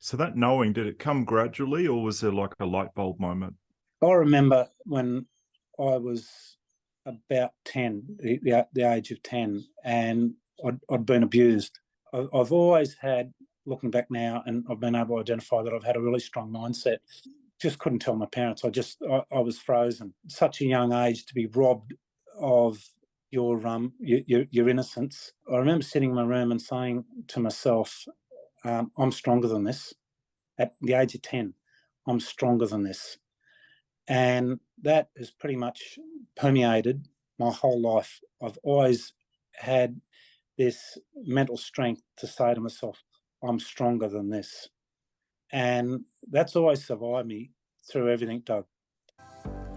So that knowing, did it come gradually or was there like a light bulb moment? I remember when I was about 10, the age of 10, and I'd been abused. I've always had, looking back now, and I've been able to identify that I've had a really strong mindset. Just couldn't tell my parents. I was frozen. Such a young age to be robbed of your innocence. I remember sitting in my room and saying to myself, I'm stronger than this. At the age of 10, I'm stronger than this. And that has pretty much permeated my whole life. I've always had this mental strength to say to myself, I'm stronger than this. And that's always survived me through everything, Doug.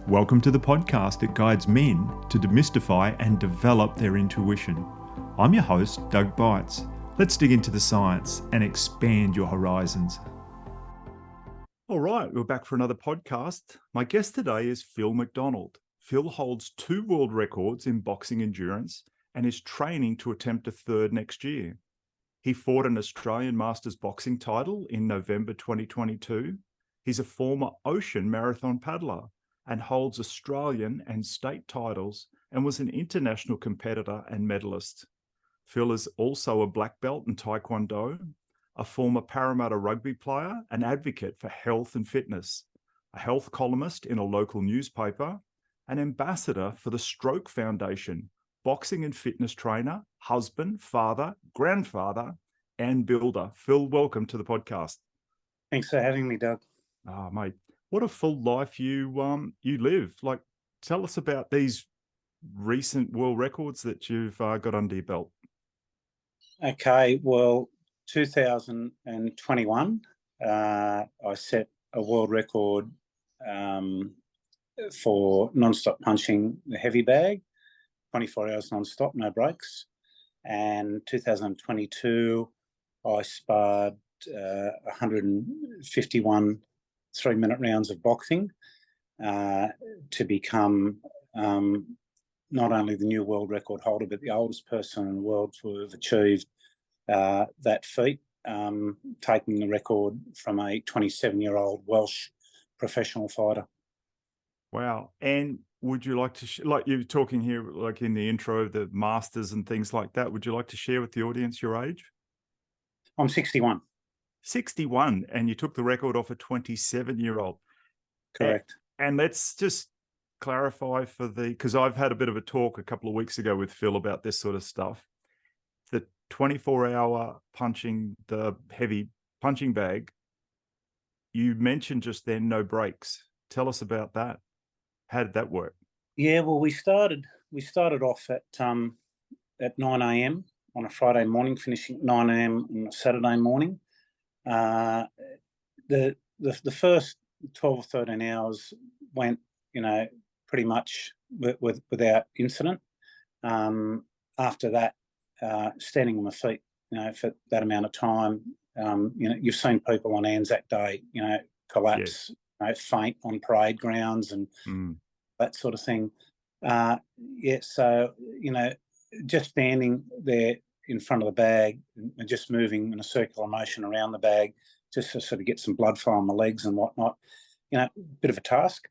Welcome to the podcast that guides men to demystify and develop their intuition. I'm your host, Doug Bites. Let's dig into the science and expand your horizons. All right, we're back for another podcast. My guest today is Phil McDonald. Phil holds 2 world records in boxing endurance and is training to attempt a third next year. He fought an Australian Masters boxing title in November 2022. He's a former ocean marathon paddler and holds Australian and state titles and was an international competitor and medalist. Phil is also a black belt in Taekwondo, a former Parramatta rugby player, an advocate for health and fitness, a health columnist in a local newspaper, an ambassador for the Stroke Foundation, boxing and fitness trainer, husband, father, grandfather, and builder. Phil, welcome to the podcast. Thanks for having me, Doug. Oh, mate, what a full life you live. Like, tell us about these recent world records that you've got under your belt. Okay, well, 2021, I set a world record for non-stop punching the heavy bag, 24 hours non-stop, no breaks. And 2022, I sparred 151 3-minute rounds of boxing to become not only the new world record holder, but the oldest person in the world to have achieved that feat, taking the record from a 27-year-old Welsh professional fighter. Wow. And would you like to, like you're talking here, like in the intro, the masters and things like that, would you like to share with the audience your age? I'm 61. 61, and you took the record off a 27-year-old. Correct. And let's just clarify because I've had a bit of a talk a couple of weeks ago with Phil about this sort of stuff. The 24-hour punching, the heavy punching bag, you mentioned just then no breaks. Tell us about that. How did that work? Yeah, well, we started off at 9 a.m. on a Friday morning, finishing at 9 a.m. on a Saturday morning. The first 12 or 13 hours went, pretty much without incident. After that, standing on my feet, for that amount of time, you've seen people on Anzac Day, collapse, yes. Faint on parade grounds and that sort of thing. So, just standing there in front of the bag and just moving in a circular motion around the bag just to sort of get some blood flow on my legs and whatnot, bit of a task.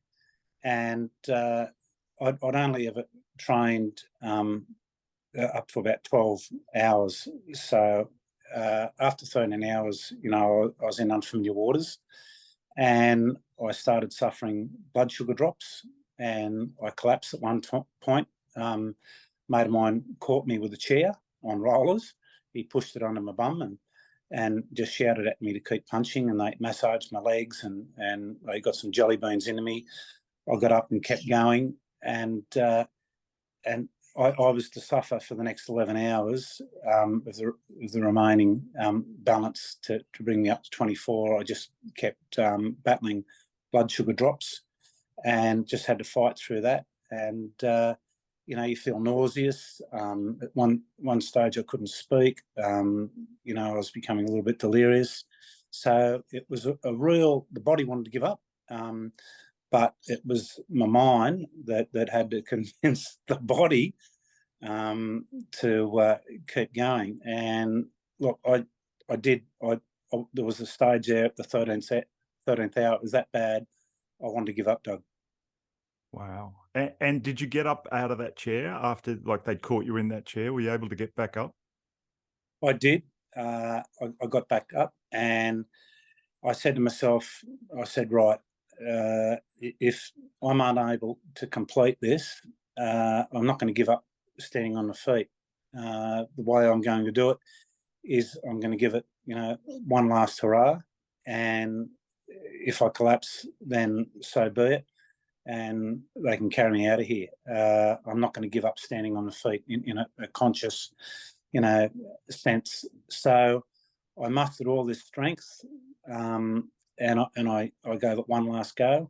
And I'd only ever trained up to about 12 hours. So after 13 hours, I was in unfamiliar waters and I started suffering blood sugar drops and I collapsed at one point. Mate of mine caught me with a chair on rollers. He pushed it under my bum and just shouted at me to keep punching, and they massaged my legs and they got some jelly beans into me. I got up and kept going, and I was to suffer for the next 11 hours of the remaining balance to bring me up to 24. I just kept battling blood sugar drops and just had to fight through that. And you feel nauseous. At one stage, I couldn't speak. I was becoming a little bit delirious. So it was the body wanted to give up, but it was my mind that had to convince the body to keep going. And look, I there was a stage there at the 13th hour. It was that bad. I wanted to give up, Doug. Wow. And did you get up out of that chair after, like, they'd caught you in that chair? Were you able to get back up? I did. I got back up, and I said to myself, I said, right, if I'm unable to complete this, I'm not going to give up standing on the feet. The way I'm going to do it is I'm going to give it, one last hurrah. And if I collapse, then so be it. And they can carry me out of here. I'm not going to give up standing on the feet in a conscious, sense. So I mustered all this strength, and I gave it one last go.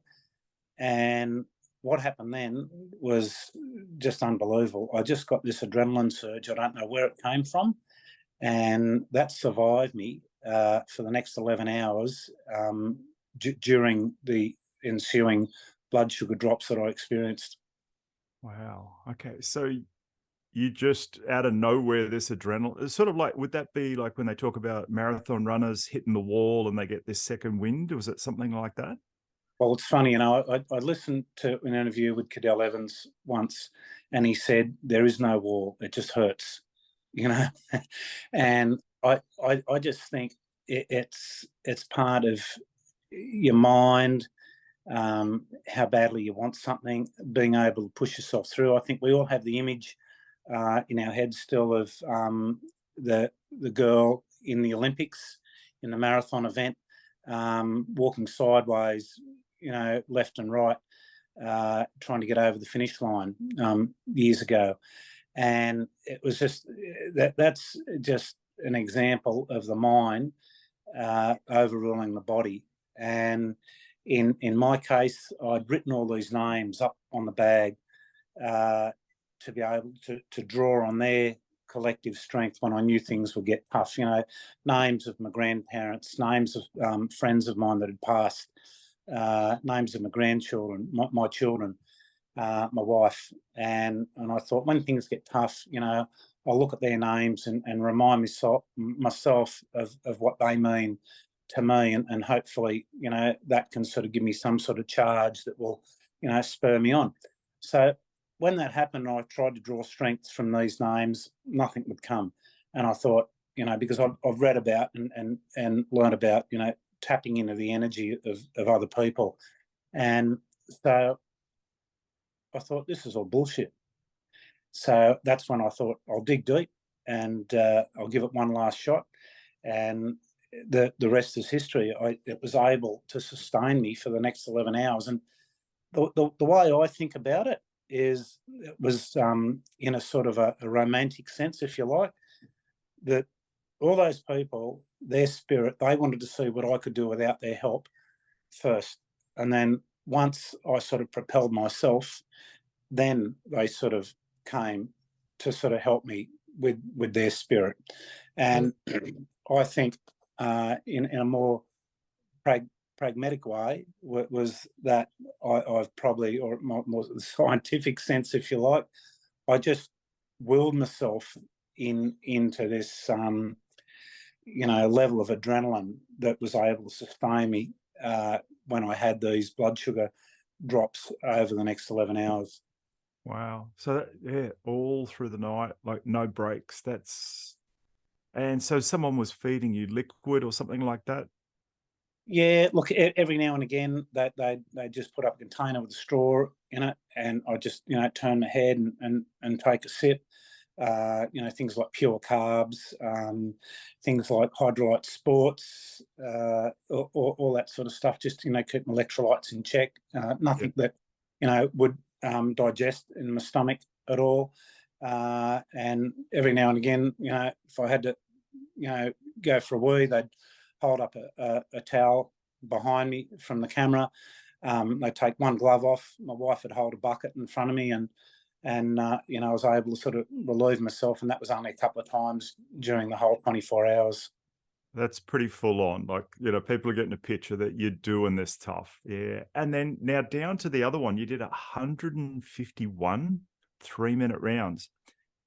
And what happened then was just unbelievable. I just got this adrenaline surge. I don't know where it came from, and that survived me for the next 11 hours during the ensuing blood sugar drops that I experienced. Wow. Okay. So you just out of nowhere, this adrenaline, it's sort of like, would that be like when they talk about marathon runners hitting the wall and they get this second wind? Was it something like that? Well, it's funny, I listened to an interview with Cadell Evans once, and he said, there is no wall, it just hurts, and I just think it's part of your mind, how badly you want something, being able to push yourself through. I think we all have the image in our heads still of the girl in the Olympics in the marathon event, walking sideways, left and right, trying to get over the finish line years ago. And it was just that's just an example of the mind overruling the body. And in my case, I'd written all these names up on the bag to be able to draw on their collective strength when I knew things would get tough. Names of my grandparents, names of friends of mine that had passed, names of my grandchildren, my children, my wife. And I thought, when things get tough, I'll look at their names and remind myself of what they mean to me, and hopefully, that can sort of give me some sort of charge that will, spur me on. So when that happened, I tried to draw strength from these names. Nothing would come, and I thought, because I've read about and learned about, tapping into the energy of other people, and so I thought, this is all bullshit. So that's when I thought, I'll dig deep and I'll give it one last shot, and the rest is history. It was able to sustain me for the next 11 hours, and the way I think about it is, it was in a sort of a romantic sense, if you like, that all those people, their spirit, they wanted to see what I could do without their help first. And then once I sort of propelled myself, then they sort of came to sort of help me with their spirit. And I think in a more pragmatic way was that I've probably, or more scientific sense, if you like, I just willed myself into this level of adrenaline that was able to sustain me when I had these blood sugar drops over the next 11 hours. Wow. So all through the night, like no breaks. And so someone was feeding you liquid or something like that? Yeah, look, every now and again they just put up a container with a straw in it, and I just turn my head and take a sip. Things like pure carbs, things like Hydrolyte Sports, all that sort of stuff. Just keep my electrolytes in check. Nothing that would digest in my stomach at all. And every now and again, if I had to, go for a wee, they'd hold up a towel behind me from the camera. They'd take one glove off. My wife would hold a bucket in front of me, and I was able to sort of relieve myself, and that was only a couple of times during the whole 24 hours. That's pretty full on. Like, people are getting a picture that you're doing this tough. Yeah. And then now down to the other one, you did 151 3-minute rounds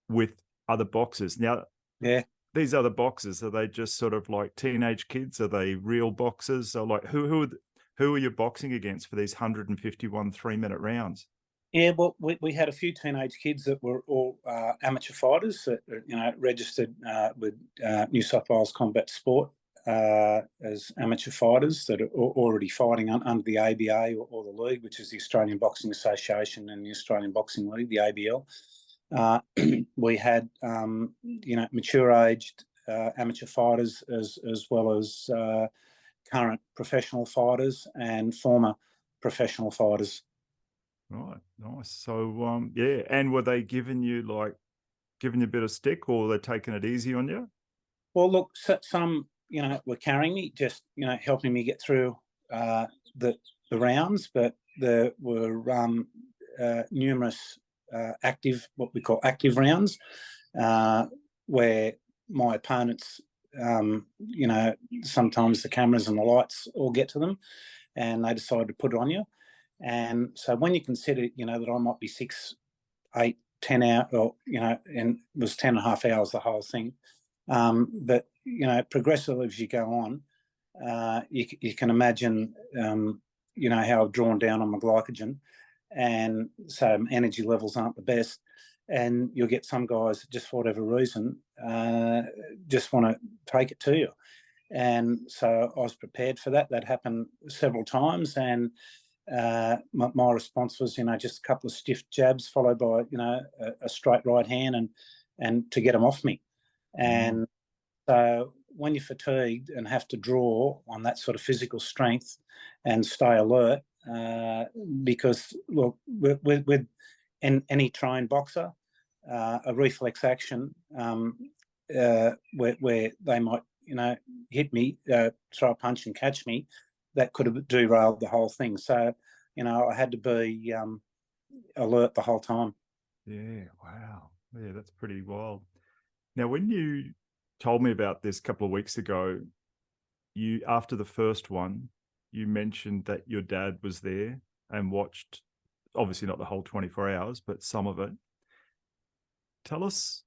with other boxers. Now, Yeah. these other boxers, are they just sort of like teenage kids? Are they real boxers? Or like who are you boxing against for these 151 3-minute rounds? Yeah, well, we had a few teenage kids that were all amateur fighters that registered with New South Wales Combat Sport as amateur fighters that are already fighting under the ABA or the league, which is the Australian Boxing Association, and the Australian Boxing League, the ABL. We had mature aged amateur fighters as well as current professional fighters and former professional fighters. Right, nice. So yeah, and were they giving you a bit of stick, or were they taking it easy on you? Well, look, some were carrying me, just helping me get through the rounds, but there were numerous what we call active rounds, where my opponents, sometimes the cameras and the lights all get to them, and they decide to put it on you. And so when you consider, that I might be 6, 8, 10 hours, or, and it was 10 and a half hours, the whole thing. But, progressively as you go on, you can imagine, how I've drawn down on my glycogen. And so energy levels aren't the best. And you'll get some guys that just for whatever reason, just want to take it to you. And so I was prepared for that. That happened several times. And my response was, just a couple of stiff jabs followed by, a straight right hand and to get them off me. And so when you're fatigued and have to draw on that sort of physical strength and stay alert, because, look, with any trained boxer, a reflex action where they might, hit me, throw a punch and catch me, that could have derailed the whole thing. So, I had to be alert the whole time. Yeah, wow. Yeah, that's pretty wild. Now, when you told me about this a couple of weeks ago, after the first one, you mentioned that your dad was there and watched, obviously not the whole 24 hours, but some of it. Tell us,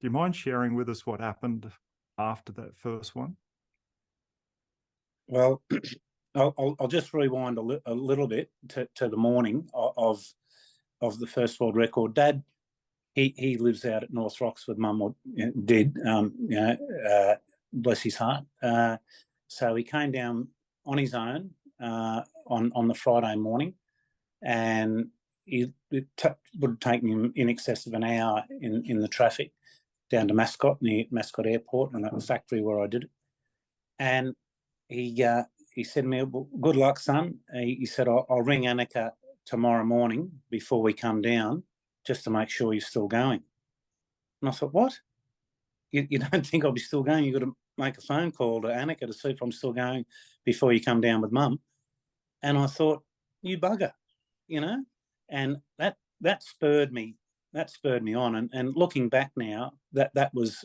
do you mind sharing with us what happened after that first one? Well, I'll just rewind a little bit to the morning of the first world record. Dad, he lives out at North Rocks with Mum, or did, bless his heart. So he came down on his own on the Friday morning, and it would take me in excess of an hour in the traffic down to Mascot, near Mascot Airport, and that was the factory where I did it. And he said to me, well, good luck, son. He said, I'll ring Annika tomorrow morning before we come down, just to make sure you're still going. And I thought, what? You don't think I'll be still going? You've got to make a phone call to Annika to see if I'm still going before you come down with Mum. And I thought, you bugger, and that spurred me. That spurred me on. And looking back now, that was,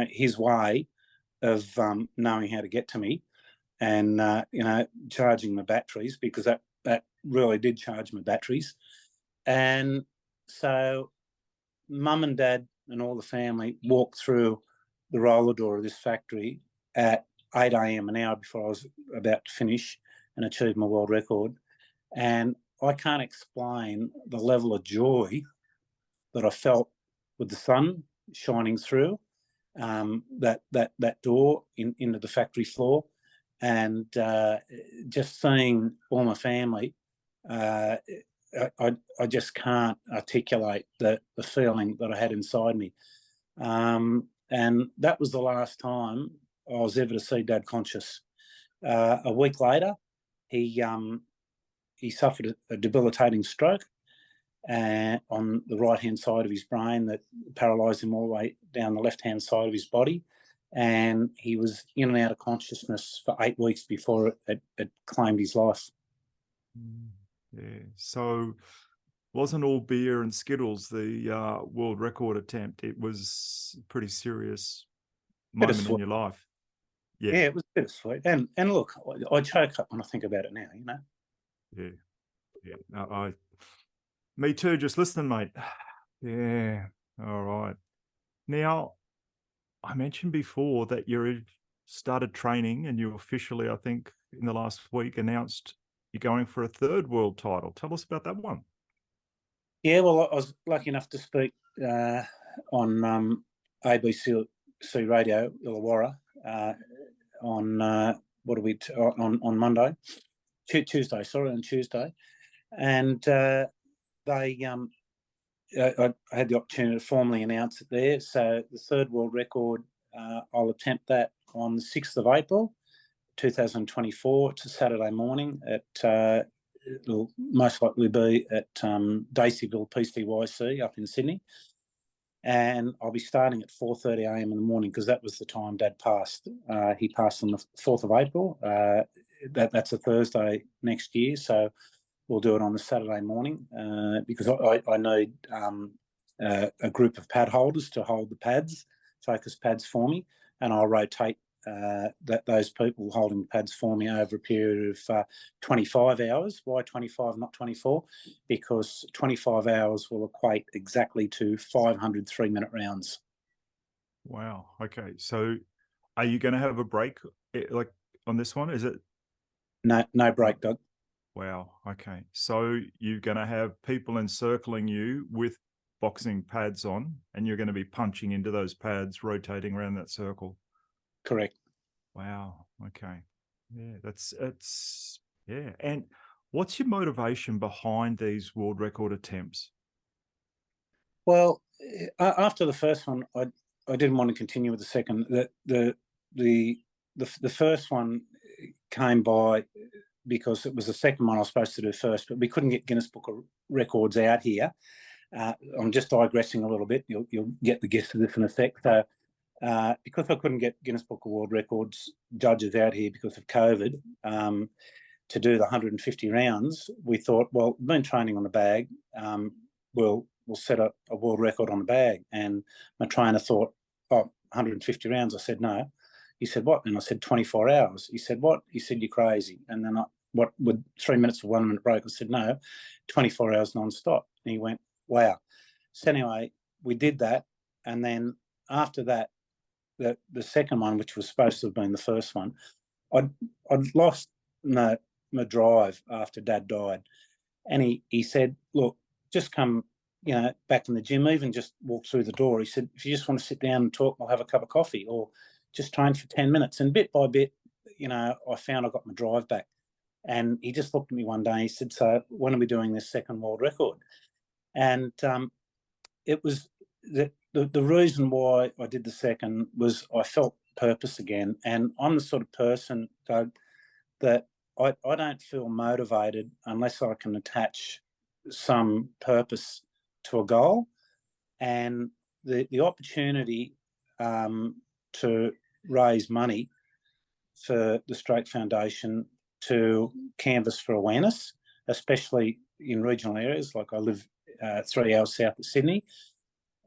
his way of knowing how to get to me, and charging my batteries, because that really did charge my batteries. And so Mum and Dad and all the family walked through the roller door of this factory at 8 a.m, an hour before I was about to finish and achieve my world record. And I can't explain the level of joy that I felt with the sun shining through that door into the factory floor, and just seeing all my family. I just can't articulate the feeling that I had inside me. And that was the last time I was ever to see Dad conscious. A week later, he suffered a debilitating stroke on the right-hand side of his brain that paralysed him all the way down the left-hand side of his body. And he was in and out of consciousness for 8 weeks before it claimed his life. Yeah. So wasn't all beer and Skittles the world record attempt? It was a pretty serious moment in your life. Yeah, it was bittersweet. And look, I choke up when I think about it now, Yeah. Yeah. No, me too, just listening, mate. Yeah. All right. Now, I mentioned before that you started training and you officially, I think, in the last week announced you're going for a third world title. Tell us about that one. Yeah, well, I was lucky enough to speak on ABC Radio Illawarra on what are we on Monday, Tuesday, sorry, on Tuesday, and they I had the opportunity to formally announce it there. So the third world record, I'll attempt that on the 6th of April, 2024. It's a Saturday morning at it'll most likely be at Daceyville PCYC up in Sydney. And I'll be starting at 4:30 a.m. in the morning because that was the time Dad passed. He passed on the 4th of April. That's a Thursday next year. So we'll do it on the Saturday morning because I need a group of pad holders to hold the pads, focus pads for me, and I'll rotate those people holding the pads for me over a period of 25 hours. Why 25, not 24? Because 25 hours will equate exactly to 500 3-minute rounds. Wow. Okay. So are you going to have a break like on this one? Is it? No break, Doug. Wow. Okay. So you're going to have people encircling you with boxing pads on, and you're going to be punching into those pads, rotating around that circle. Correct. Wow. Okay. Yeah, yeah. And what's your motivation behind these world record attempts? Well, after the first one, I didn't want to continue with the second. The first one came by because it was the second one I was supposed to do first, but we couldn't get Guinness Book of Records out here. I'm just digressing a little bit. You'll get the gist of this in a sec. So, because I couldn't get Guinness Book of World Records judges out here because of COVID to do the 150 rounds, we thought, well, we've been training on the bag. We'll set up a world record on the bag. And my trainer thought, oh, 150 rounds. I said, no. He said, what? And I said, 24 hours. He said, what? He said, you're crazy. And then what, with 3 minutes of 1 minute break? I said, no, 24 hours non-stop. And he went, wow. So anyway, we did that. And then after that, the second one, which was supposed to have been the first one, I'd lost my drive after Dad died. And he said, look, just come, back in the gym, even just walk through the door. He said, if you just want to sit down and talk, we'll have a cup of coffee or just train for 10 minutes. And bit by bit, I found I got my drive back. And he just looked at me one day and he said, so when are we doing this second world record? And it was the reason why I did the second was I felt purpose again. And I'm the sort of person, Doug, that I don't feel motivated unless I can attach some purpose to a goal. And the opportunity to raise money for the Stroke Foundation to canvass for awareness, especially in regional areas, like I live 3 hours south of Sydney,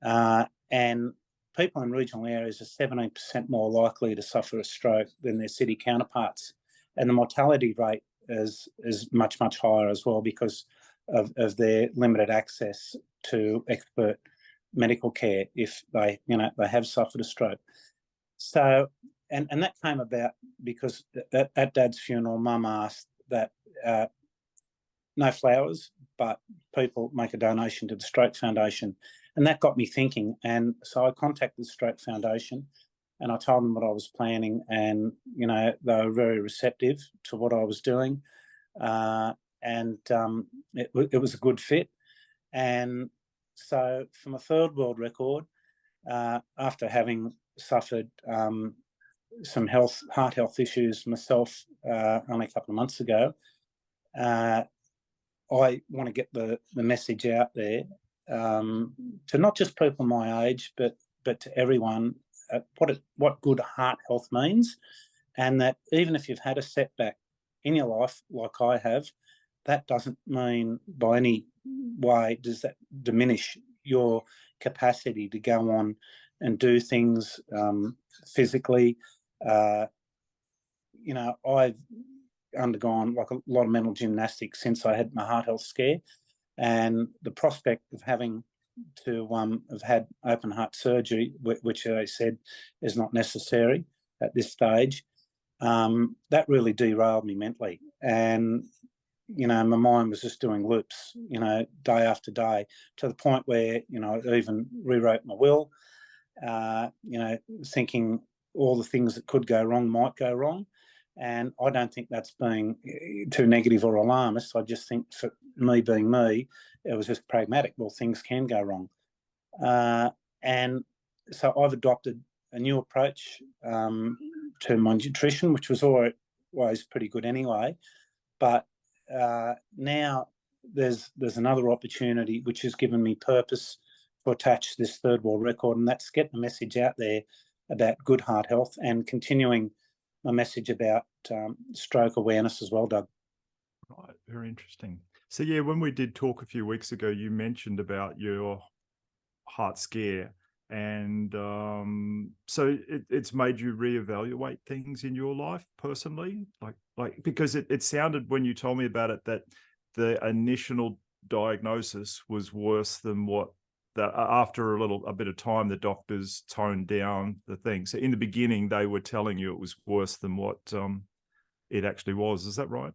and people in regional areas are 17% more likely to suffer a stroke than their city counterparts. And the mortality rate is much, much higher as well because of their limited access to expert medical care if they have suffered a stroke. So, and that came about because at Dad's funeral, Mum asked that no flowers, but people make a donation to the Stroke Foundation. And that got me thinking. And so I contacted the Stroke Foundation and I told them what I was planning, and, they were very receptive to what I was doing. And it was a good fit. And so for my third world record, after having suffered some heart health issues myself only a couple of months ago, I want to get the message out there to not just people my age, but to everyone, what good heart health means, and that even if you've had a setback in your life like I have, that doesn't mean by any way does that diminish your capacity to go on and do things physically. I've undergone like a lot of mental gymnastics since I had my heart health scare, and the prospect of having to have had open heart surgery, which they said is not necessary at this stage, that really derailed me mentally. And, my mind was just doing loops, day after day, to the point where, I even rewrote my will, thinking all the things that could go wrong might go wrong. And I don't think that's being too negative or alarmist. I just think, for me being me, it was just pragmatic. Well, things can go wrong. And so I've adopted a new approach to my nutrition, which was always pretty good anyway. But now there's another opportunity which has given me purpose to attach this third world record, and that's get the message out there about good heart health and continuing my message about stroke awareness as well, Doug. Right, very interesting. So yeah, when we did talk a few weeks ago, you mentioned about your heart scare, and so it's made you reevaluate things in your life personally, like because it sounded when you told me about it that the initial diagnosis was worse than what that after a bit of time the doctors toned down the thing. So in the beginning they were telling you it was worse than what it actually was. Is that right?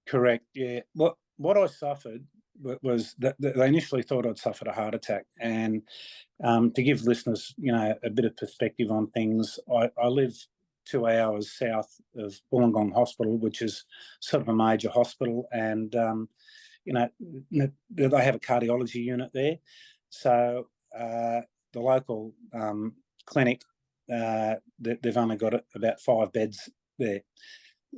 Correct. Yeah. What I suffered was that they initially thought I'd suffered a heart attack. And to give listeners, a bit of perspective on things, I live 2 hours south of Wollongong Hospital, which is sort of a major hospital, and they have a cardiology unit there. So the local clinic, they've only got about 5 beds there.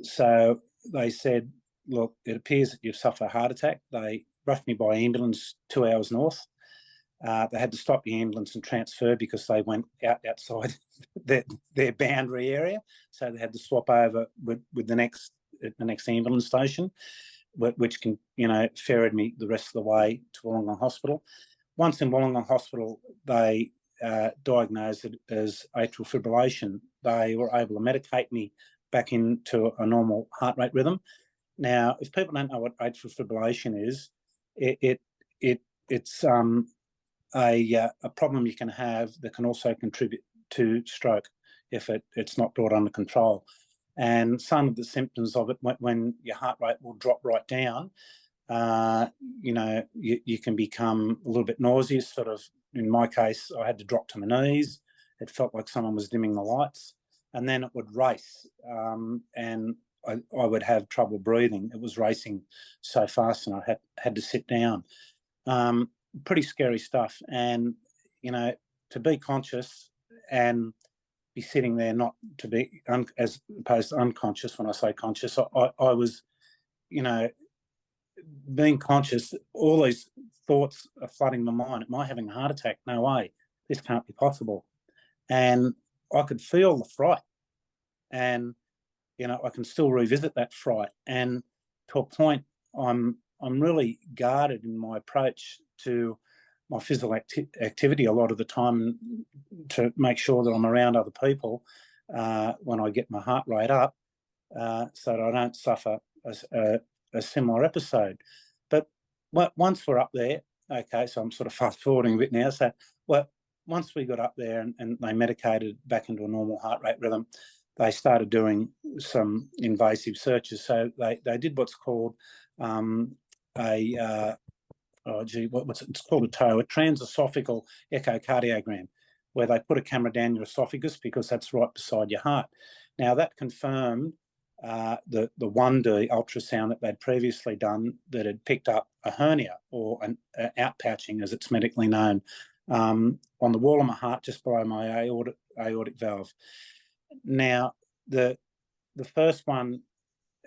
So they said, look, it appears that you've suffered a heart attack. They rushed me by ambulance 2 hours north. They had to stop the ambulance and transfer because they went outside their boundary area. So they had to swap over with the next ambulance station, which can, ferried me the rest of the way to Wollongong Hospital. Once in Wollongong Hospital, they diagnosed it as atrial fibrillation. They were able to medicate me back into a normal heart rate rhythm. Now, if people don't know what atrial fibrillation is, it's a problem you can have that can also contribute to stroke if it's not brought under control. And some of the symptoms of it, when your heart rate will drop right down, you can become a little bit nauseous. Sort of, in my case, I had to drop to my knees. It felt like someone was dimming the lights, and then it would race, and I would have trouble breathing. It was racing so fast, and I had to sit down. Pretty scary stuff. And to be conscious and be sitting there, not to be as opposed to unconscious. When I say conscious, I was, being conscious. All these thoughts are flooding my mind. Am I having a heart attack? No way. This can't be possible. And I could feel the fright, and I can still revisit that fright. And to a point, I'm really guarded in my approach to my physical activity a lot of the time, to make sure that I'm around other people when I get my heart rate up, so that I don't suffer a similar episode. But once we're up there, okay, so I'm sort of fast forwarding a bit now. So, once we got up there and they medicated back into a normal heart rate rhythm, they started doing some invasive searches. So they did what's called it's called a TOE, a transesophageal echocardiogram, where they put a camera down your esophagus because that's right beside your heart. Now, that confirmed the 1D ultrasound that they'd previously done, that had picked up a hernia, or an outpouching as it's medically known, on the wall of my heart just below my aortic valve. Now, the first one,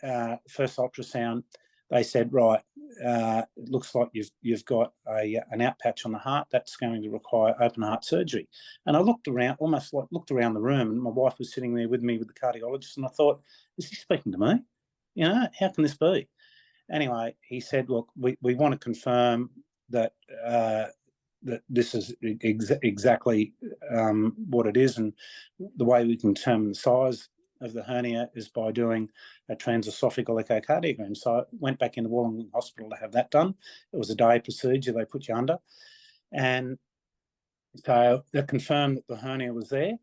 first ultrasound, they said, right, it looks like you've got an outpatch on the heart that's going to require open heart surgery. And I looked around, almost like looked around the room, and my wife was sitting there with me with the cardiologist, and I thought, is he speaking to me? How can this be? Anyway, he said, look, we want to confirm that that this is exactly what it is, and the way we can determine the size of the hernia is by doing a transesophageal echocardiogram. So I went back into Wollongong Hospital to have that done. It was a day procedure. They put you under. And so that confirmed that the hernia was there.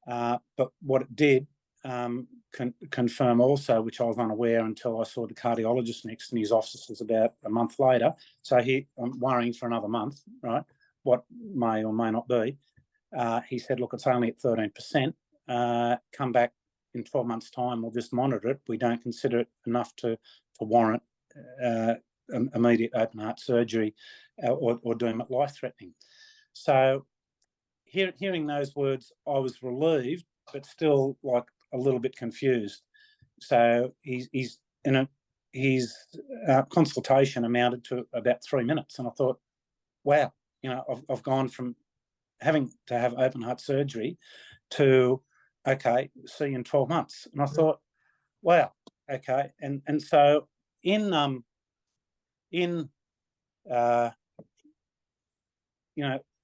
But what it did confirm also, which I was unaware until I saw the cardiologist next in his offices about a month later. So I'm worrying for another month, right? What may or may not be. He said, look, it's only at 13%. Come back in 12 months' time, we'll just monitor it. We don't consider it enough to warrant immediate open heart surgery or deem it life-threatening. So hearing those words, I was relieved, but still like a little bit confused. So his consultation amounted to about 3 minutes, and I thought, wow, I've gone from having to have open heart surgery to, okay, see you in 12 months. And I thought, wow, okay. And so in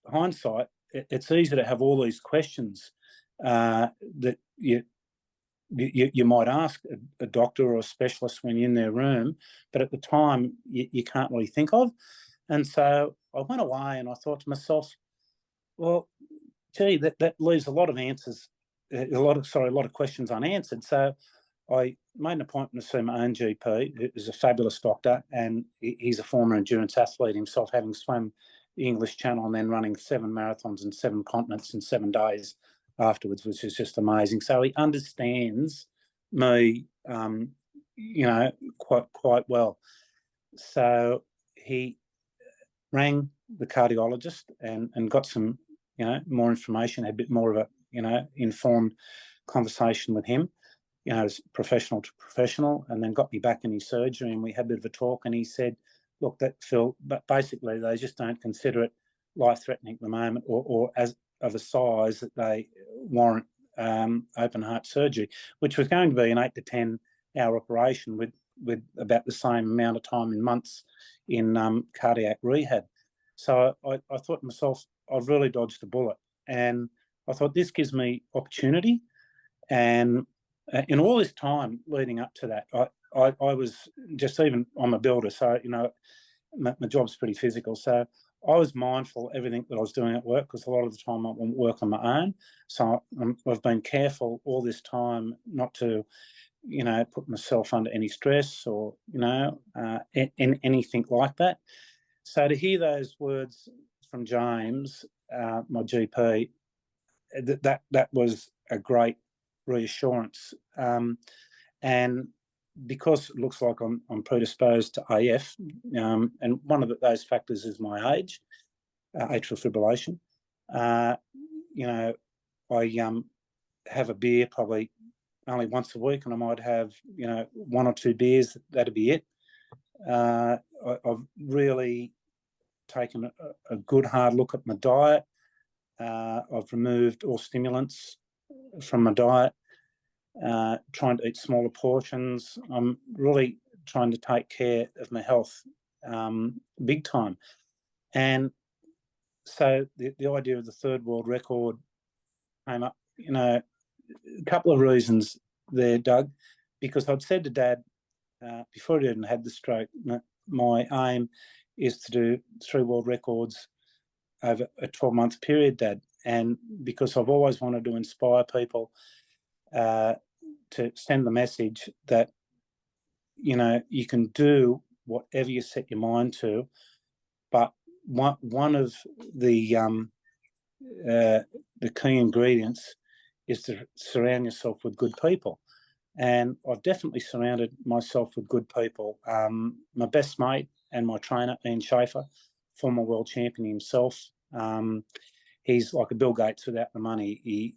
hindsight, it's easy to have all these questions that you might ask a doctor or a specialist when you're in their room, but at the time you can't really think of. And so I went away and I thought to myself, well, gee, that leaves a lot of answers, a lot of questions unanswered. So I made an appointment to see my own GP, who's a fabulous doctor, and he's a former endurance athlete himself, having swum the English Channel and then running 7 marathons in 7 continents in 7 days afterwards, which is just amazing. So he understands me, quite well. So he rang the cardiologist and got some, more information, a bit more of a, informed conversation with him, as professional to professional, and then got me back in his surgery and we had a bit of a talk, and he said, look, that Phil, but basically they just don't consider it life-threatening at the moment or as of a size that they warrant open heart surgery, which was going to be an 8 to 10 hour operation with about the same amount of time in months in cardiac rehab. So I thought to myself, I've really dodged a bullet. And I thought, this gives me opportunity. And in all this time leading up to that, I was just, even I'm a builder, so, my job's pretty physical. So I was mindful of everything that I was doing at work, because a lot of the time I want to work on my own. So I've been careful all this time not to, put myself under any stress or, anything like that. So to hear those words from James, my GP, that was a great reassurance. And because it looks like I'm predisposed to AF, and one of those factors is my age, atrial fibrillation. I have a beer probably only once a week, and I might have 1 or 2 beers. That'd be it. I've really taken a good hard look at my diet. I've removed all stimulants from my diet. Trying to eat smaller portions. I'm really trying to take care of my health big time. And so the idea of the 3rd world record came up, a couple of reasons there, Doug, because I'd said to Dad before he even had the stroke, my aim is to do 3 world records over a 12-month period, Dad. And because I've always wanted to inspire people to send the message that, you can do whatever you set your mind to, but one of the key ingredients is to surround yourself with good people. And I've definitely surrounded myself with good people. My best mate and my trainer, Ian Schaefer, former world champion himself. He's like a Bill Gates without the money. He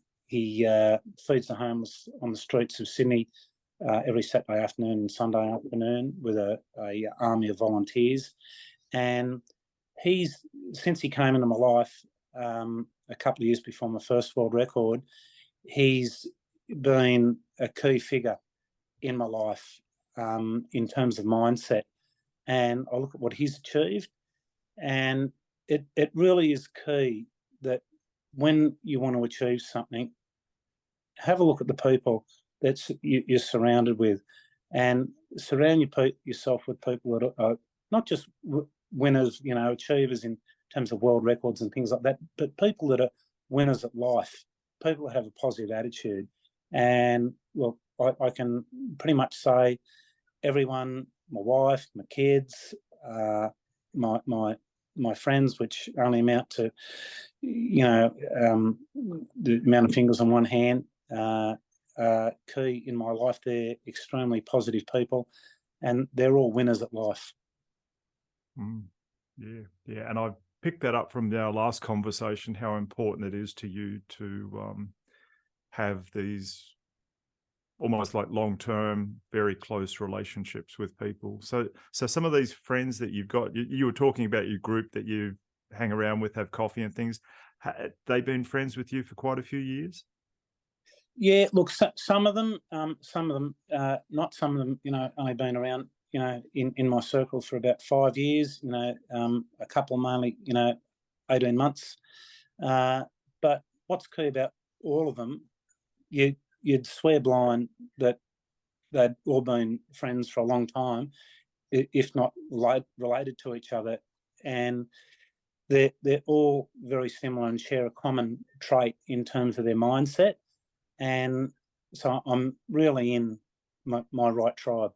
feeds the homeless on the streets of Sydney every Saturday afternoon and Sunday afternoon with a army of volunteers. And since he came into my life a couple of years before my first world record, he's been a key figure in my life in terms of mindset. And I look at what he's achieved, and it really is key that when you want to achieve something, have a look at the people that you're surrounded with, and surround yourself with people that are not just winners, achievers in terms of world records and things like that, but people that are winners at life, people that have a positive attitude. And look, I can pretty much say everyone, my wife, my kids, my friends, which only amount to, the amount of fingers on one hand, key in my life. They're extremely positive people, and they're all winners at life. Yeah. And I picked that up from our last conversation, how important it is to you to have these almost like long-term, very close relationships with people. So some of these friends that you've got, you were talking about your group that you hang around with, have coffee and things. They've been friends with you for quite a few years? Yeah, look, some of them, not some of them, only been around, in my circle for about 5 years, a couple mainly, 18 months. But what's key about all of them, you'd swear blind that they'd all been friends for a long time, if not related to each other. And they're all very similar and share a common trait in terms of their mindset. And so I'm really in my right tribe.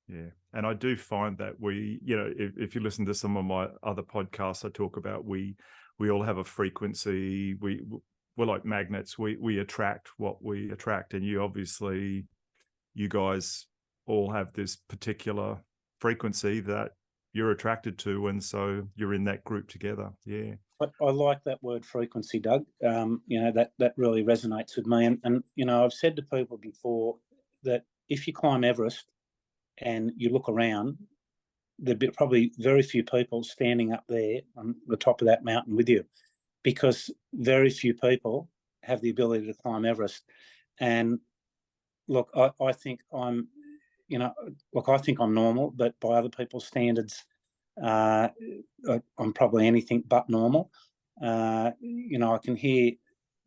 Yeah. And I do find that we, if you listen to some of my other podcasts, I talk about we all have a frequency. We're like magnets. We attract what we attract. And you guys all have this particular frequency that you're attracted to. And so you're in that group together. Yeah. I like that word frequency, Doug. That really resonates with me. And I've said to people before that if you climb Everest and you look around, there'd be probably very few people standing up there on the top of that mountain with you, because very few people have the ability to climb Everest. And look, I think I'm normal, but by other people's standards, I'm probably anything but normal. I can hear,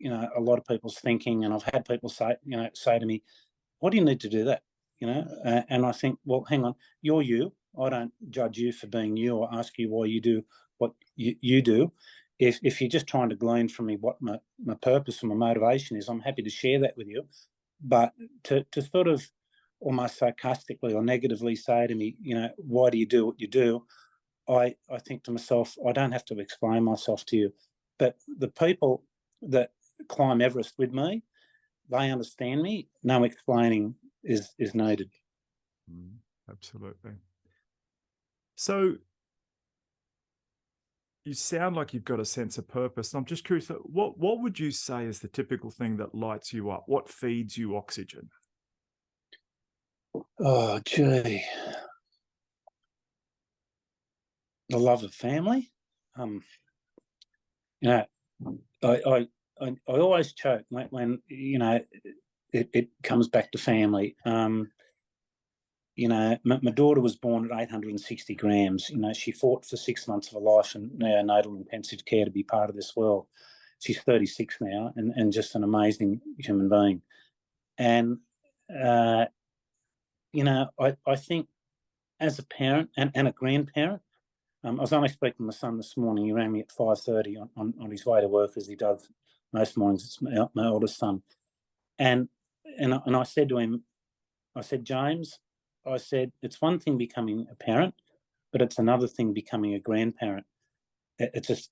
a lot of people's thinking, and I've had people say to me, "Why do you need to do that?" And I think, well, hang on, you're you. I don't judge you for being you or ask you why you do what you do. If you're just trying to glean from me what my purpose and my motivation is, I'm happy to share that with you. But to sort of almost sarcastically or negatively say to me, why do you do what you do? I think to myself, I don't have to explain myself to you. But the people that climb Everest with me, they understand me. No explaining is needed. Absolutely. So you sound like you've got a sense of purpose. And I'm just curious, what would you say is the typical thing that lights you up? What feeds you oxygen? Oh, gee. The love of family. I always choke when it comes back to family. My daughter was born at 860 grams. She fought for 6 months of her life in neonatal intensive care to be part of this world. She's 36 now, and just an amazing human being. And I think as a parent and a grandparent, I was only speaking to my son this morning. He rang me at 5:30 on his way to work, as he does most mornings. It's my oldest son. And I said to him, I said, James, I said, it's one thing becoming a parent, but it's another thing becoming a grandparent. It's just,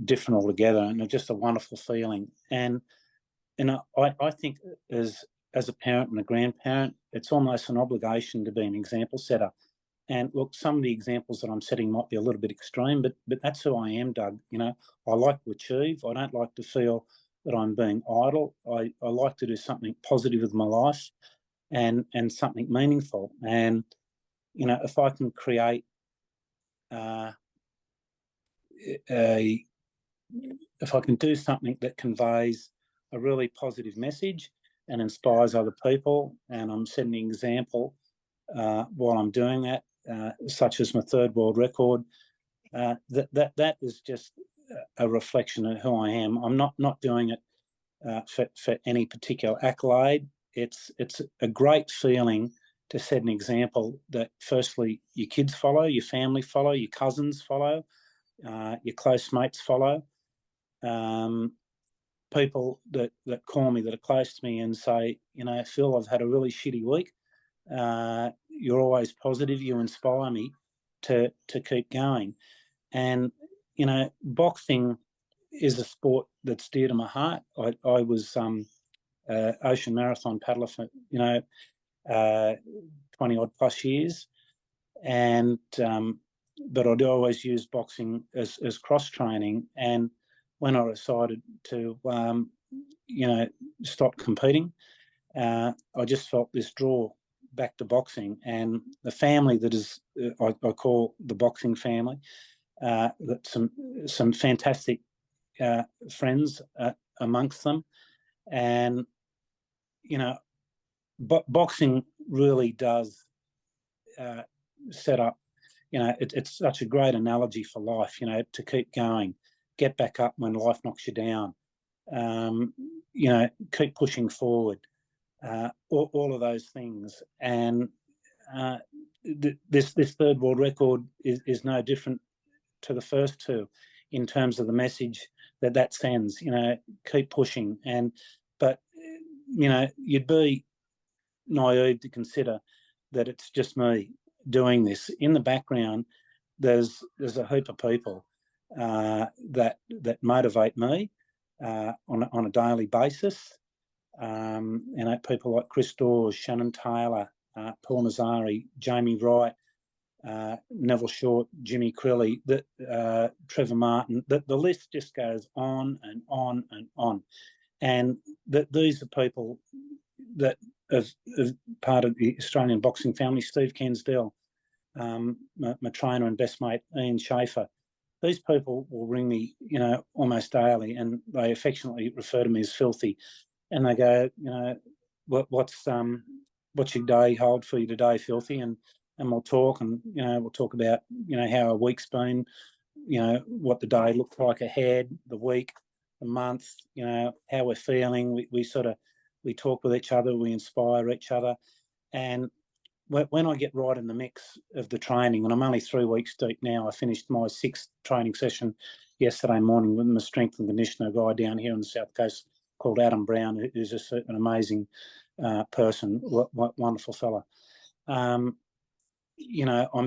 different altogether, and it's just a wonderful feeling. And I think as a parent and a grandparent, it's almost an obligation to be an example setter. And look, some of the examples that I'm setting might be a little bit extreme, but that's who I am, Doug. I like to achieve. I don't like to feel that I'm being idle. I like to do something positive with my life and something meaningful. And, if I can create if I can do something that conveys a really positive message and inspires other people, and I'm setting an example while I'm doing that, such as my 3rd world record, that is just a reflection of who I am. I'm not doing it for any particular accolade. It's a great feeling to set an example that, firstly, your kids follow, your family follow, your cousins follow, Your close mates follow. People that call me, that are close to me, and say, Phil, I've had a really shitty week. You're always positive. You inspire me to keep going. And boxing is a sport that's dear to my heart. I was ocean marathon paddler for 20 odd plus years, and but I'd always use boxing as cross training. And when I decided to stop competing, I just felt this draw back to boxing. And the family that is I call the boxing family, that some fantastic friends amongst them, and boxing really does set up. It's such a great analogy for life. To keep going, get back up when life knocks you down. Keep pushing forward. All of those things. And this third world record is no different to the first two in terms of the message that sends. Keep pushing. But you'd be naive to consider that it's just me doing this. In the background, there's a heap of people that motivate me on a daily basis. People like Chris Dawes, Shannon Taylor, Paul Mazzari, Jamie Wright, Neville Short, Jimmy Crilly, Trevor Martin. The list just goes on and on and on. And these are people that as part of the Australian boxing family. Steve Kensdell, my trainer and best mate, Ian Schaefer. These people will ring me, almost daily, and they affectionately refer to me as Filthy. And they go, what's your day hold for you today, Filthy? And we'll talk, and we'll talk about how our week's been, what the day looks like ahead, the week, the month, how we're feeling. We talk with each other, we inspire each other. And when I get right in the mix of the training, and I'm only 3 weeks deep now, I finished my 6th training session yesterday morning with a strength and conditioner guy down here on the South Coast called Adam Brown, who's just an amazing person, wonderful fella. I'm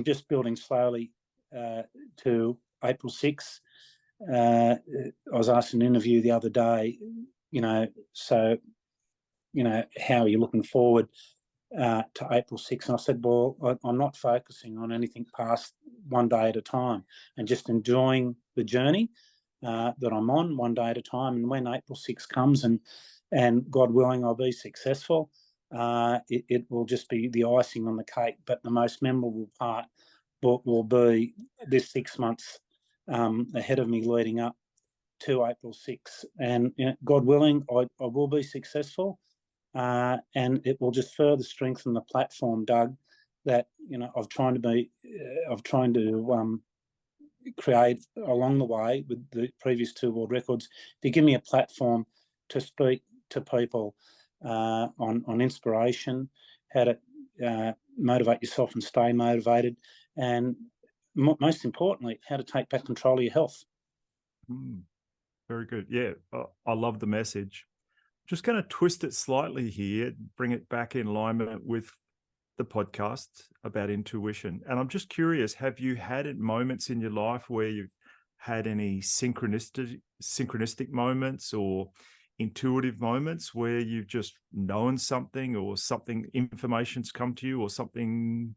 just building slowly to April 6th. I was asked in an interview the other day, how are you looking forward to April 6th? And I said, well, I'm not focusing on anything past one day at a time, and just enjoying the journey that I'm on one day at a time. And when April 6th comes, and God willing, I'll be successful, it will just be the icing on the cake. But the most memorable part will be this 6 months ahead of me leading up to April 6th. And God willing, I will be successful. And it will just further strengthen the platform, Doug, that I've trying to create along the way with the previous 2 world records, to give me a platform to speak to people on inspiration, how to motivate yourself and stay motivated, and most importantly, how to take back control of your health. Very good. Yeah, I love the message. Just going to twist it slightly here, bring it back in alignment with the podcast about intuition. And I'm just curious, have you had moments in your life where you've had any synchronistic moments or intuitive moments where you've just known something, or information's come to you, or something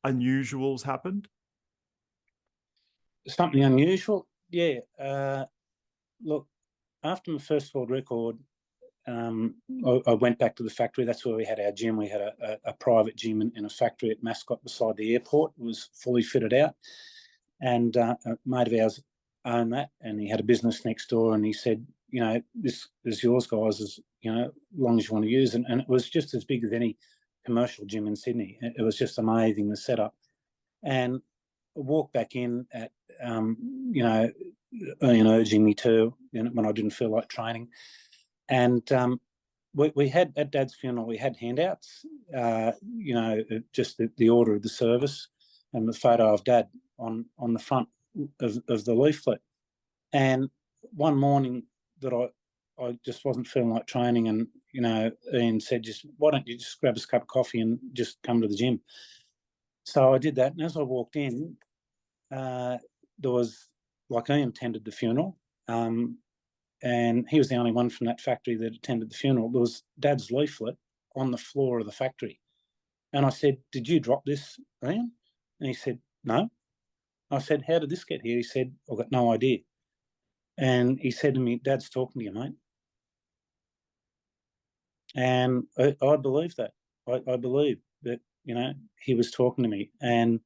unusual's happened? Something unusual? Yeah. Look, after my first world record, I went back to the factory. That's where we had our gym. We had a private gym in a factory at Mascot beside the airport. It was fully fitted out. And a mate of ours owned that, and he had a business next door, and he said, this is yours, guys, as long as you want to use it. And it was just as big as any commercial gym in Sydney. It was just amazing, the setup. And I walked back in at, Ian urging me to, when I didn't feel like training. And we had, at Dad's funeral, we had handouts, just the order of the service, and the photo of Dad on the front of the leaflet. And one morning that I just wasn't feeling like training, and Ian said, "Just why don't you just grab us a cup of coffee and just come to the gym?" So I did that, and as I walked in, there was, like, Ian attended the funeral, and he was the only one from that factory that attended the funeral. There was Dad's leaflet on the floor of the factory, and I said, "Did you drop this, Ian?" And he said, "No." I said, "How did this get here?" He said, "I've got no idea." And he said to me, "Dad's talking to you, mate." And I believe that. I believe that, he was talking to me. And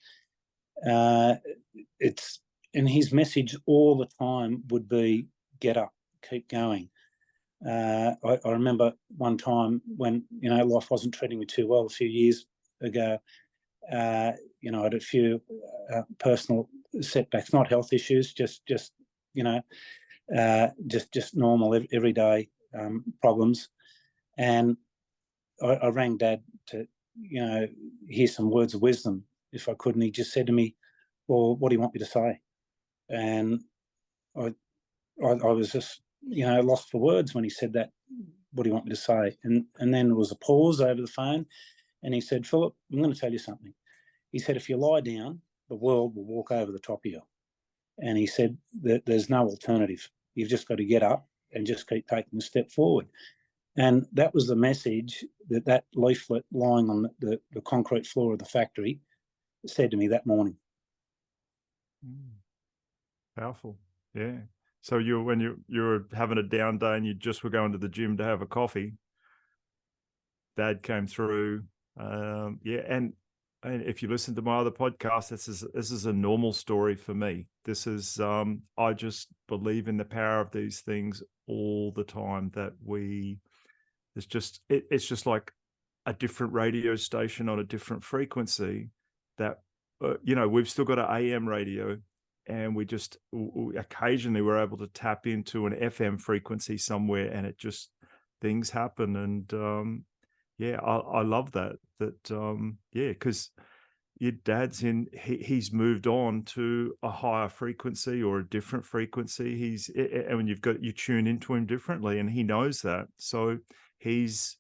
and his message all the time would be, get up, keep going. I remember one time when, life wasn't treating me too well a few years ago. I had a few personal setbacks, not health issues, just normal everyday problems. And I rang Dad to, hear some words of wisdom if I could. And he just said to me, "Well, what do you want me to say?" And I was just, lost for words when he said that. "What do you want me to say?" And then there was a pause over the phone, and he said, "Philip, I'm going to tell you something." He said, "If you lie down, the world will walk over the top of you." And he said that there's no alternative. You've just got to get up and just keep taking a step forward. And that was the message that leaflet lying on the concrete floor of the factory said to me that morning. Powerful. Yeah. So when you were having a down day and you just were going to the gym to have a coffee, Dad came through. And if you listen to my other podcast, this is a normal story for me. This is I just believe in the power of these things all the time. That it's just like a different radio station on a different frequency. That we've still got an AM radio, and we occasionally we're able to tap into an FM frequency somewhere, and it just things happen. And I love that because your dad's he's moved on to a higher frequency or a different frequency. And when you tune into him differently, and he knows that. So he's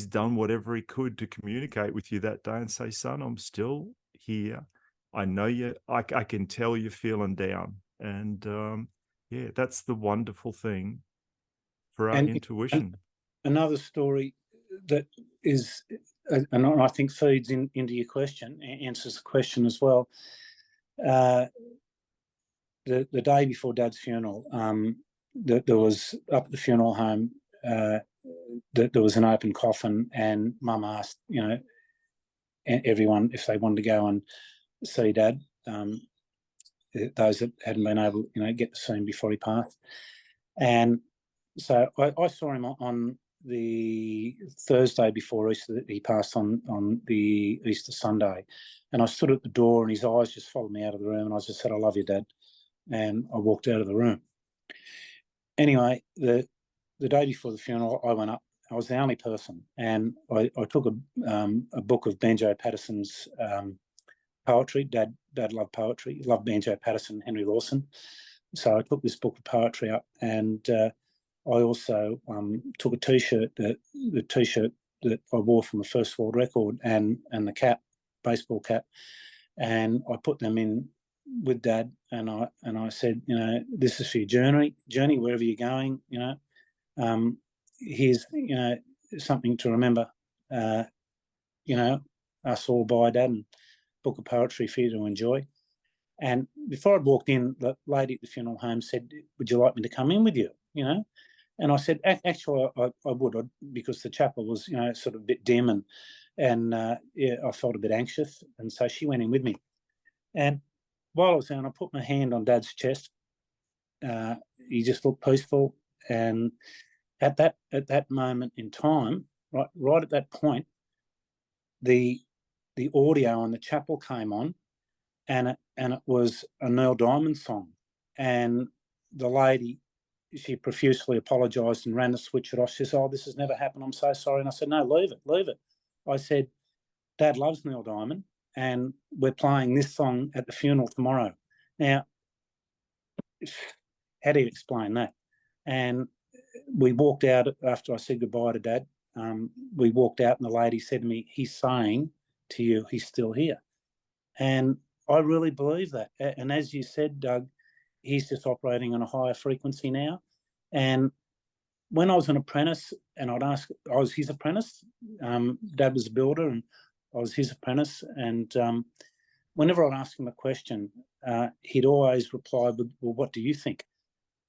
done whatever he could to communicate with you that day and say, "Son, I'm still here. I know you. I can tell you're feeling down." And that's the wonderful thing for our intuition. Another story that is, and I think feeds into your question, answers the question as well. The day before Dad's funeral, there was up at the funeral home. There was an open coffin, and Mum asked, everyone if they wanted to go and see Dad. Those that hadn't been able, get to see him before he passed. And so I saw him on the Thursday before Easter. He passed on the Easter Sunday, and I stood at the door, and his eyes just followed me out of the room, and I just said, "I love you, Dad," and I walked out of the room. Anyway, the day before the funeral, I went up. I was the only person, and I took a book of Banjo Patterson's poetry. Dad loved poetry. He loved Banjo Patterson, Henry Lawson. So I took this book of poetry up, and I also took a T-shirt, the T-shirt that I wore from the First World Record, and the cap, baseball cap, and I put them in with Dad, and I said, "This is for your journey wherever you're going. Here's something to remember. Us all by, Dad, and book of poetry for you to enjoy." And before I walked in, the lady at the funeral home said, "Would you like me to come in with you?" And I said, "Actually, I would," because the chapel was, sort of a bit dim, and I felt a bit anxious. And so she went in with me. And while I was there, I put my hand on Dad's chest. He just looked peaceful. And at that moment in time, right at that point, the audio on the chapel came on, and it was a Neil Diamond song. And the lady, she profusely apologised and ran to switch it off. She said, "Oh, this has never happened. I'm so sorry." And I said, "No, leave it. I said, Dad loves Neil Diamond, and we're playing this song at the funeral tomorrow." Now, how do you explain that? And we walked out after I said goodbye to Dad. We walked out, and the lady said to me, "He's saying to you, he's still here." And I really believe that. And as you said, Doug, he's just operating on a higher frequency now. And when I was an apprentice, and I was his apprentice. Dad was a builder, and I was his apprentice. And whenever I'd ask him a question, he'd always reply with, "Well, what do you think?"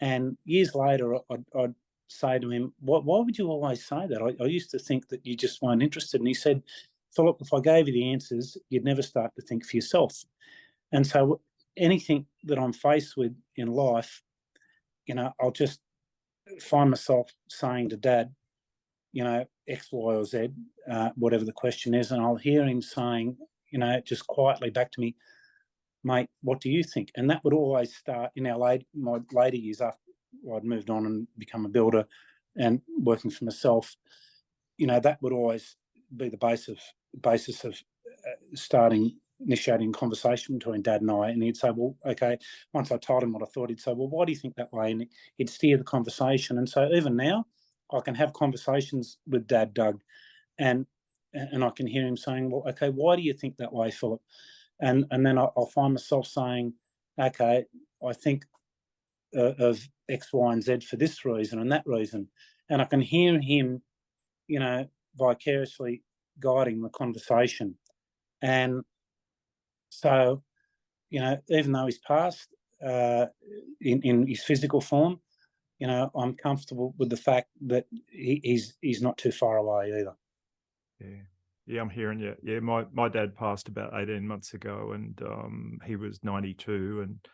And years later, I'd say to him, why would you always say that? I used to think that you just weren't interested. And he said, "Philip, if I gave you the answers, you'd never start to think for yourself." And so anything that I'm faced with in life, I'll just find myself saying to Dad, X, Y, or Z, whatever the question is, and I'll hear him saying, just quietly back to me, "Mate, what do you think?" And that would always start in my later years after I'd moved on and become a builder and working for myself. That would always be the basis of initiating conversation between Dad and I. And he'd say, "Well, okay." Once I told him what I thought, he'd say, "Well, why do you think that way?" And he'd steer the conversation. And so even now, I can have conversations with Dad, Doug, and I can hear him saying, "Well, okay, why do you think that way, Philip?" And then I'll find myself saying, "Okay, I think of X, Y, and Z for this reason and that reason," and I can hear him, vicariously guiding the conversation. And so, even though he's passed in his physical form, I'm comfortable with the fact that he's not too far away either. Yeah. Yeah, I'm hearing you. Yeah, my dad passed about 18 months ago, and he was 92. And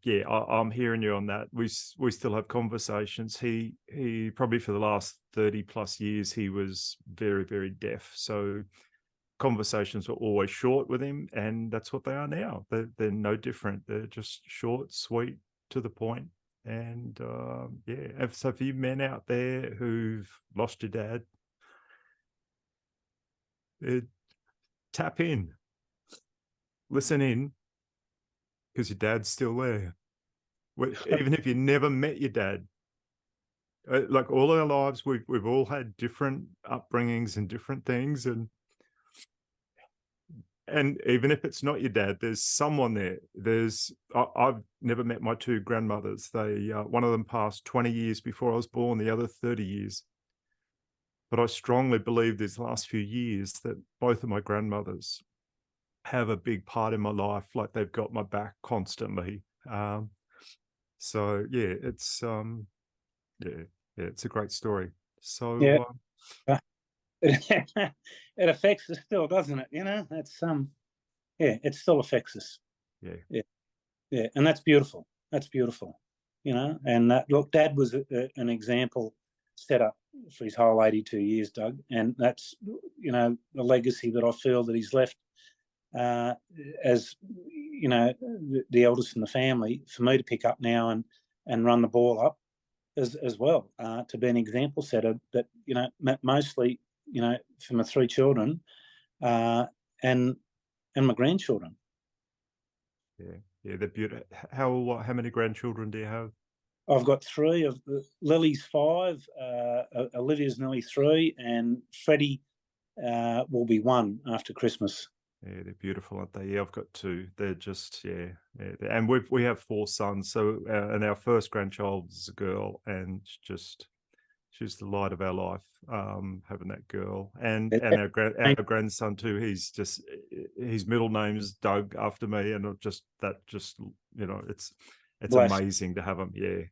yeah, I'm hearing you on that. We still have conversations. He probably for the last 30 plus years, he was very, very deaf. So conversations were always short with him, and that's what they are now. They're no different. They're just short, sweet, to the point. And yeah, so for you men out there who've lost your dad, tap in, listen in, because your dad's still there. Even if you never met your dad, like all our lives, we've all had different upbringings and different things, and even if it's not your dad, there's someone there. I've never met my two grandmothers. They one of them passed 20 years before I was born, the other 30 years. But I strongly believe these last few years that both of my grandmothers have a big part in my life, like they've got my back constantly. So yeah, it's it's a great story. So Yeah. It affects us still, doesn't it? It's it still affects us. Yeah, and that's beautiful. That's beautiful. And look, Dad was an example set up for his whole 82 years, Doug, and that's the legacy that I feel that he's left as the eldest in the family, for me to pick up now and run the ball up as well, to be an example setter that mostly for my three children and my grandchildren. Yeah, they're beautiful. How many grandchildren do you have? I've got three. Of Lily's 5, Olivia's nearly 3, and Freddie will be 1 after Christmas. Yeah, they're beautiful, aren't they? Yeah, I've got 2. They're just and we have 4 sons. So and our first grandchild is a girl, and she's the light of our life. Having that girl, and our grandson too. His middle name is Doug after me, and it's amazing to have him. Yeah.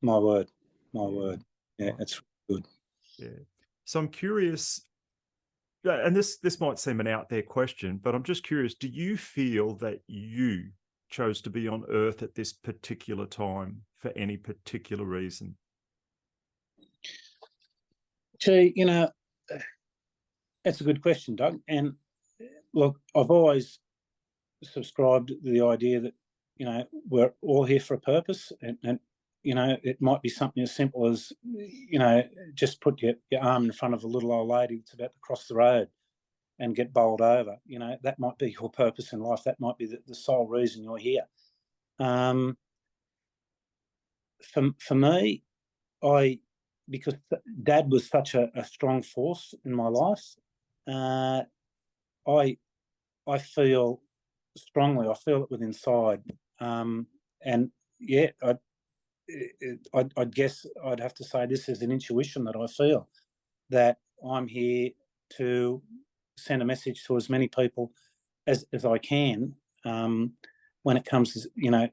My word. Yeah, it's good. Yeah. So I'm curious. And this might seem an out there question, but I'm just curious, do you feel that you chose to be on Earth at this particular time for any particular reason? Gee, that's a good question, Doug. And look, I've always subscribed to the idea that, we're all here for a purpose, and it might be something as simple as, just put your arm in front of a little old lady that's about to cross the road and get bowled over. That might be your purpose in life. That might be the sole reason you're here. Um, for me, I because Dad was such a strong force in my life, uh, I I feel strongly. I feel it within inside, and yeah, I'd guess I'd have to say this is an intuition that I feel that I'm here to send a message to as many people as I can, when it comes to,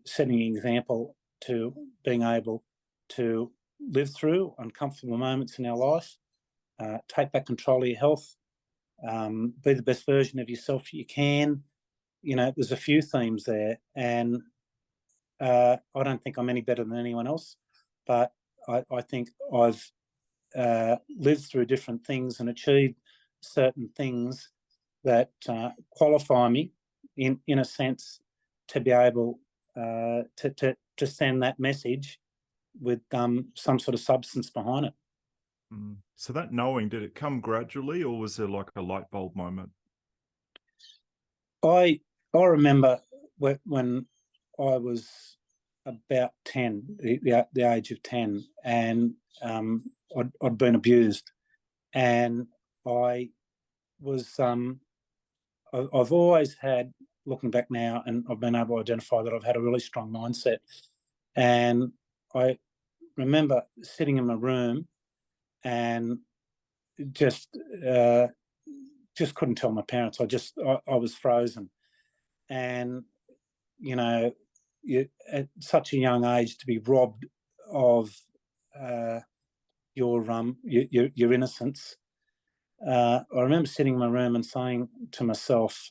setting an example to being able to live through uncomfortable moments in our life, take back control of your health, be the best version of yourself you can. There's a few themes there, and I don't think I'm any better than anyone else, but I think I've lived through different things and achieved certain things that qualify me, in a sense, to be able to send that message with some sort of substance behind it. So that knowing, did it come gradually, or was there like a light bulb moment? I remember when I was about 10, the age of 10, and I'd been abused, and I was I've always had, looking back now, and I've been able to identify that I've had a really strong mindset. And I remember sitting in my room and just couldn't tell my parents. I was frozen, and at such a young age to be robbed of your innocence. I remember sitting in my room and saying to myself,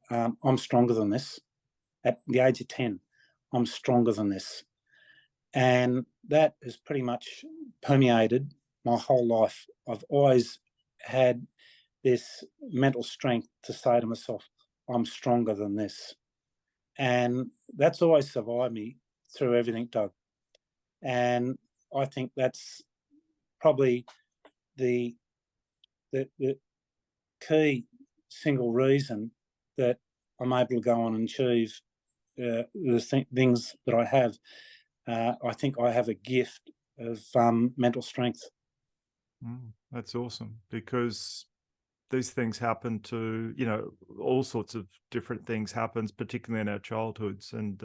I'm stronger than this. At the age of 10, I'm stronger than this. And that has pretty much permeated my whole life. I've always had this mental strength to say to myself, I'm stronger than this. And that's always survived me through everything, Doug. And I think that's probably the the key single reason that I'm able to go on and achieve the things that I have. I think I have a gift of mental strength. That's awesome, because these things happen to, all sorts of different things happens, particularly in our childhoods. And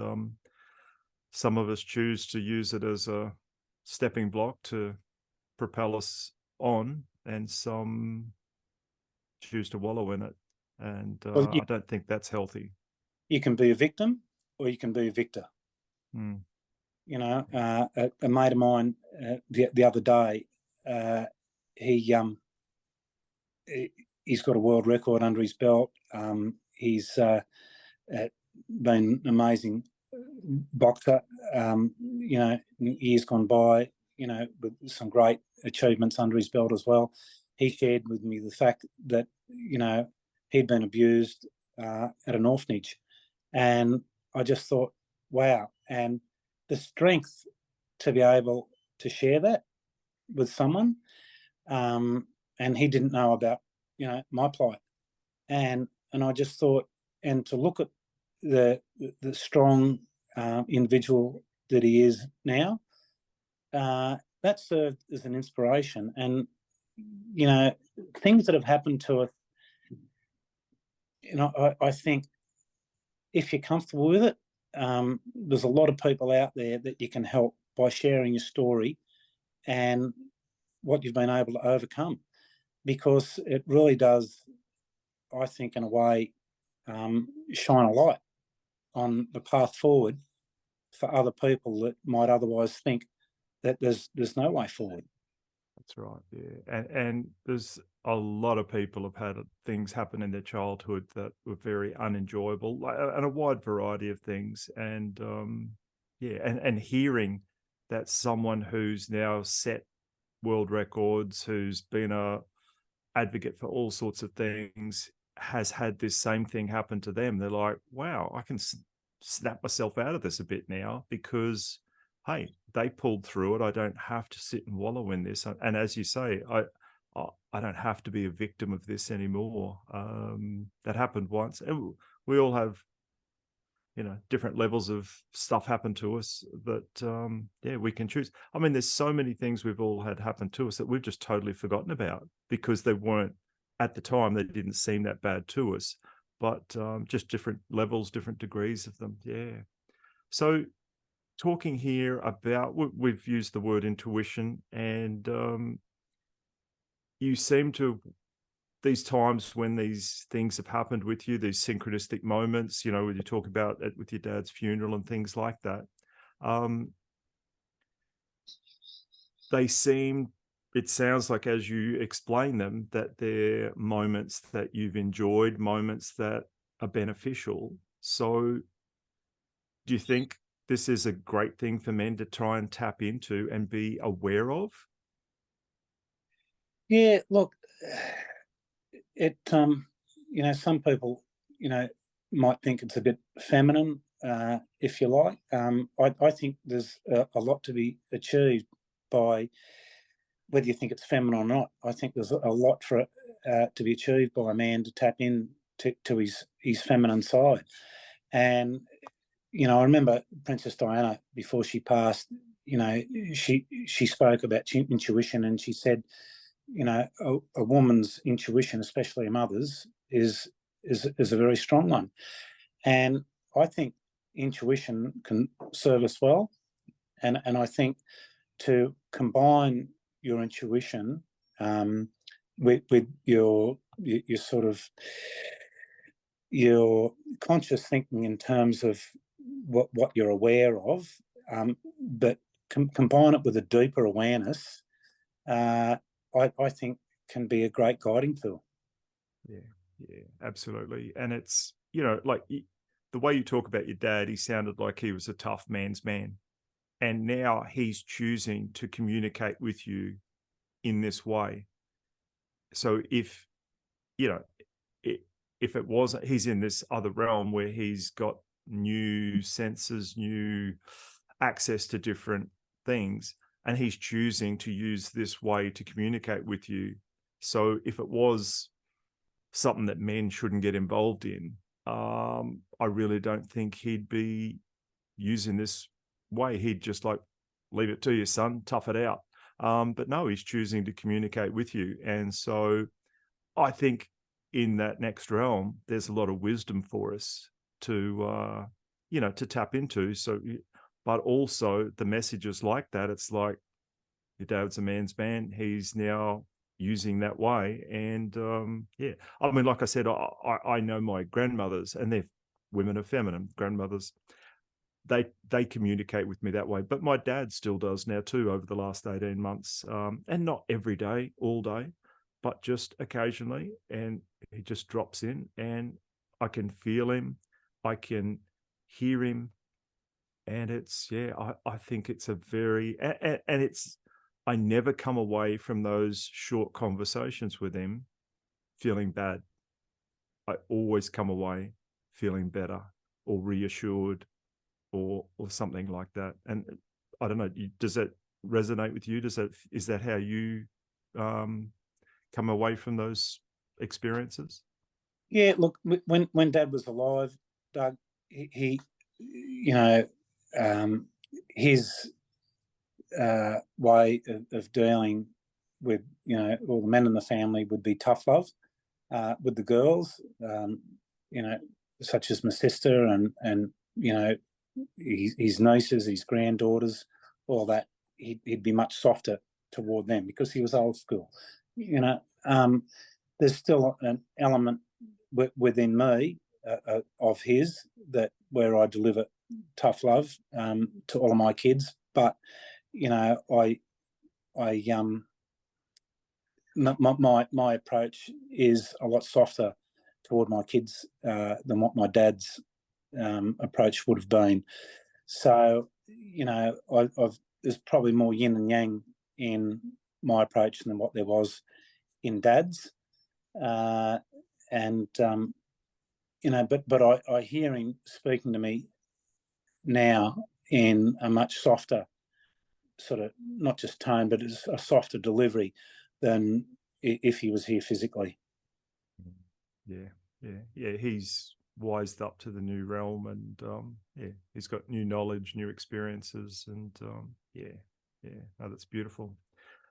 some of us choose to use it as a stepping block to propel us on, and some choose to wallow in it. And Well, I don't think that's healthy. you can be a victim or you can be a victor. Mm. A mate of mine the other day, he he's got a world record under his belt. He's been an amazing boxer. Years gone by, with some great achievements under his belt as well. He shared with me the fact that he'd been abused at an orphanage, and I just thought, wow, and the strength to be able to share that with someone, and he didn't know about my plight, and I just thought, and to look at the strong individual that he is now, that served as an inspiration. And things that have happened to us, I think if you're comfortable with it, there's a lot of people out there that you can help by sharing your story and what you've been able to overcome, because it really does, I think, in a way, shine a light on the path forward for other people that might otherwise think that there's no way forward. That's right. Yeah. And there's a lot of people have had things happen in their childhood that were very unenjoyable, and a wide variety of things. And and hearing that someone who's now set world records, who's been a advocate for all sorts of things, has had this same thing happen to them. They're like, wow, I can snap myself out of this a bit now, because hey, they pulled through it. I don't have to sit and wallow in this. And as you say, I don't have to be a victim of this anymore. That happened once, and we all have different levels of stuff happen to us that, we can choose. I mean, there's so many things we've all had happen to us that we've just totally forgotten about because they weren't, at the time, they didn't seem that bad to us, but just different levels, different degrees of them. Yeah. So talking here about, we've used the word intuition, and you seem to, these times when these things have happened with you, these synchronistic moments, when you talk about it with your dad's funeral and things like that, they seem, it sounds like, as you explain them, that they're moments that you've enjoyed, moments that are beneficial. So do you think this is a great thing for men to try and tap into and be aware of? Yeah, look, it some people might think it's a bit feminine, if you like. I think there's a lot to be achieved by, whether you think it's feminine or not. I think there's a lot for to be achieved by a man to tap in to his feminine side. And I remember Princess Diana, before she passed, she spoke about intuition, and she said, a woman's intuition, especially a mother's, is a very strong one. And I think intuition can serve us well. And I think to combine your intuition with your sort of your conscious thinking in terms of what you're aware of, but combine it with a deeper awareness, I think can be a great guiding tool. Yeah, absolutely. And it's, like the way you talk about your dad, he sounded like he was a tough man's man. And now he's choosing to communicate with you in this way. So if it wasn't, he's in this other realm where he's got new senses, new access to different things, and he's choosing to use this way to communicate with you. So if it was something that men shouldn't get involved in, I really don't think he'd be using this way. He'd just like, leave it to you, son, tough it out. But no, he's choosing to communicate with you. And so I think in that next realm, there's a lot of wisdom for us to, to tap into. So, but also the messages like that, it's like, your dad's a man's man. He's now using that way. And I mean, like I said, I know my grandmothers, and they're women are feminine grandmothers. They communicate with me that way, but my dad still does now too, over the last 18 months, and not every day, all day, but just occasionally. And he just drops in, and I can feel him, I can hear him, and it's, I think it's a very, and it's, I never come away from those short conversations with him feeling bad. I always come away feeling better or reassured or something like that. And I don't know, does that resonate with you? Is that how you come away from those experiences? Yeah, look, when Dad was alive, Doug, he his way of dealing with all the men in the family would be tough love with the girls, such as my sister and his nieces, his granddaughters, all that. He'd be much softer toward them because he was old school. There's still an element within me of his, that where I deliver tough love to all of my kids, but my approach is a lot softer toward my kids than what my dad's approach would have been. So there's probably more yin and yang in my approach than what there was in Dad's, but I hear him speaking to me now in a much softer sort of, not just tone, but it's a softer delivery than if he was here physically. Yeah. He's wised up to the new realm, and he's got new knowledge, new experiences, and no, that's beautiful.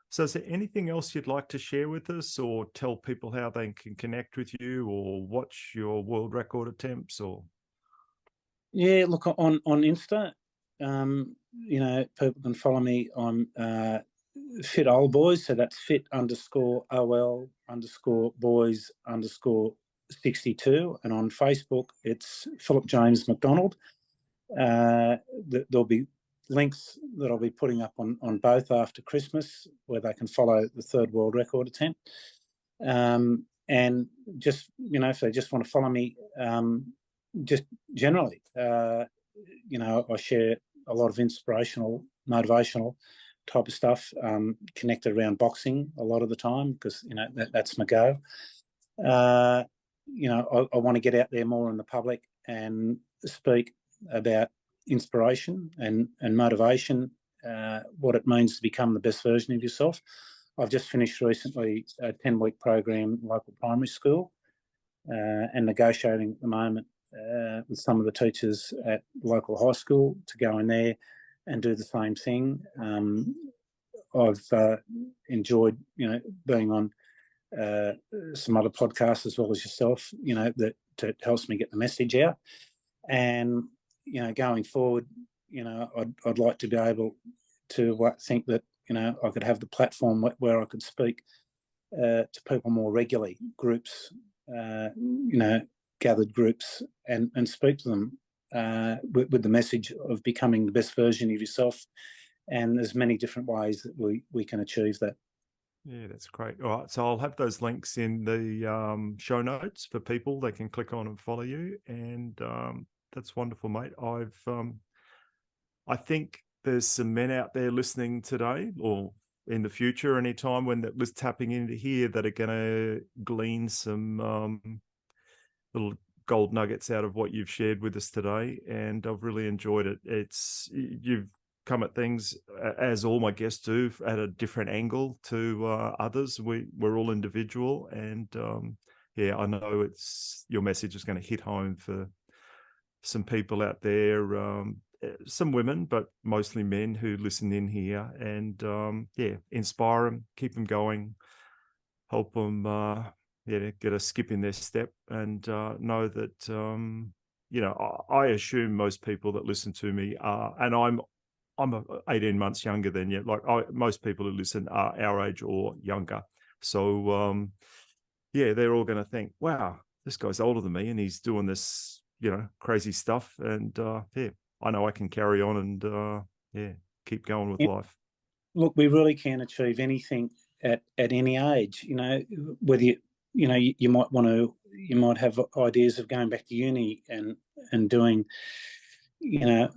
So is there anything else you'd like to share with us, or tell people how they can connect with you or watch your world record attempts? Or Yeah, look, on Insta, people can follow me on Fit Old Boys, so that's fit_OL_boys_62, and on Facebook it's Philip James McDonald. There'll be links that I'll be putting up on both after Christmas, where they can follow the third world record attempt. And just, if they just want to follow me, just generally, I share a lot of inspirational, motivational type of stuff, connected around boxing a lot of the time, because that's my go. I want to get out there more in the public and speak about inspiration and motivation, what it means to become the best version of yourself. I've just finished recently a 10-week program in local primary school, and negotiating at the moment with some of the teachers at local high school to go in there and do the same thing. I've enjoyed, being on some other podcasts as well as yourself, that helps me get the message out. And, going forward, I'd like to be able to think that, I could have the platform where I could speak to people more regularly, groups, gathered groups, and speak to them with the message of becoming the best version of yourself. And there's many different ways that we can achieve that. Yeah, that's great. All right, so I'll have those links in the show notes for people. They can click on and follow you, and that's wonderful, mate. I think there's some men out there listening today, or in the future, any time when that was tapping into here, that are going to glean some little gold nuggets out of what you've shared with us today, and I've really enjoyed it. You've come at things, as all my guests do, at a different angle to others. We're all individual, and I know your message is going to hit home for some people out there, some women, but mostly men who listen in here, and inspire them, keep them going, help them get a skip in their step, and know that I assume most people that listen to me are, and I'm 18 months younger than you. Most people who listen are our age or younger. So they're all going to think, wow, this guy's older than me and he's doing this, crazy stuff. And I know I can carry on and keep going with life. Look, we really can achieve anything at any age. Whether you might have ideas of going back to uni and doing a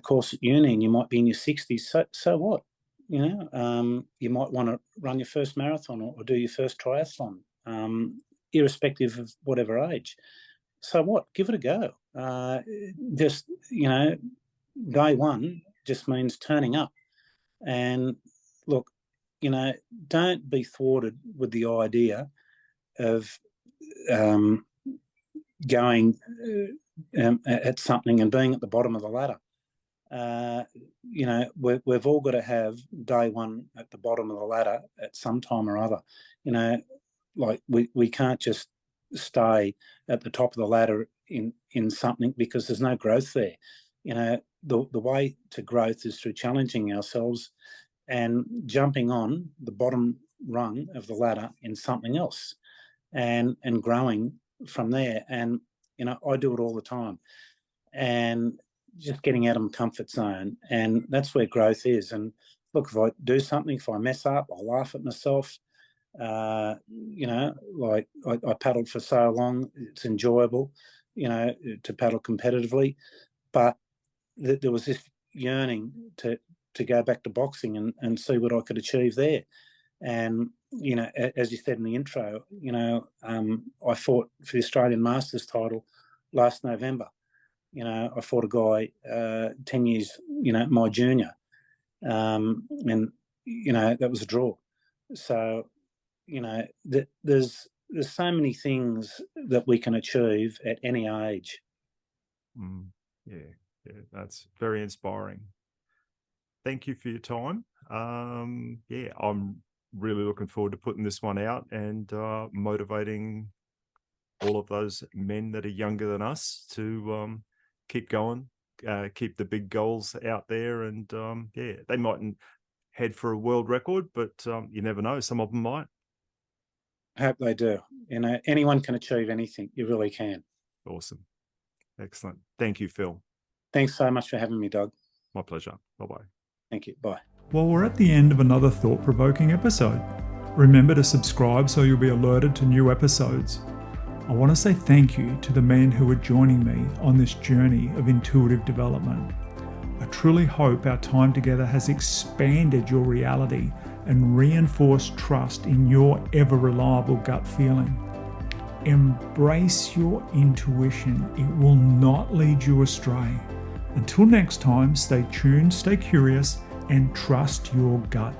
course at uni, and you might be in your 60s. So what? You might want to run your first marathon or do your first triathlon, irrespective of whatever age. So what? Give it a go. Just, day one just means turning up. And look, don't be thwarted with the idea of going at something and being at the bottom of the ladder. We've all got to have day one at the bottom of the ladder at some time or other. We can't just stay at the top of the ladder in something, because there's no growth there. The way to growth is through challenging ourselves and jumping on the bottom rung of the ladder in something else, and growing from there. And I do it all the time, and just getting out of my comfort zone, and that's where growth is. And look, if I do something, if I mess up, I'll laugh at myself. I paddled for so long, it's enjoyable, to paddle competitively, but there was this yearning to go back to boxing and see what I could achieve there. And, as you said in the intro, I fought for the Australian Masters title last November. I fought a guy 10 years, my junior, and that was a draw. So, there's there's so many things that we can achieve at any age. Yeah, that's very inspiring. Thank you for your time. I'm really looking forward to putting this one out and motivating all of those men that are younger than us to keep going, keep the big goals out there. And they mightn't head for a world record, but you never know. Some of them might. I hope they do. Anyone can achieve anything. You really can. Awesome. Excellent. Thank you, Phil. Thanks so much for having me, Doug. My pleasure. Bye-bye. Thank you. Bye. Well, we're at the end of another thought-provoking episode. Remember to subscribe so you'll be alerted to new episodes. I want to say thank you to the men who are joining me on this journey of intuitive development. I truly hope our time together has expanded your reality and reinforced trust in your ever-reliable gut feeling. Embrace your intuition. It will not lead you astray. Until next time, stay tuned, stay curious, and trust your gut.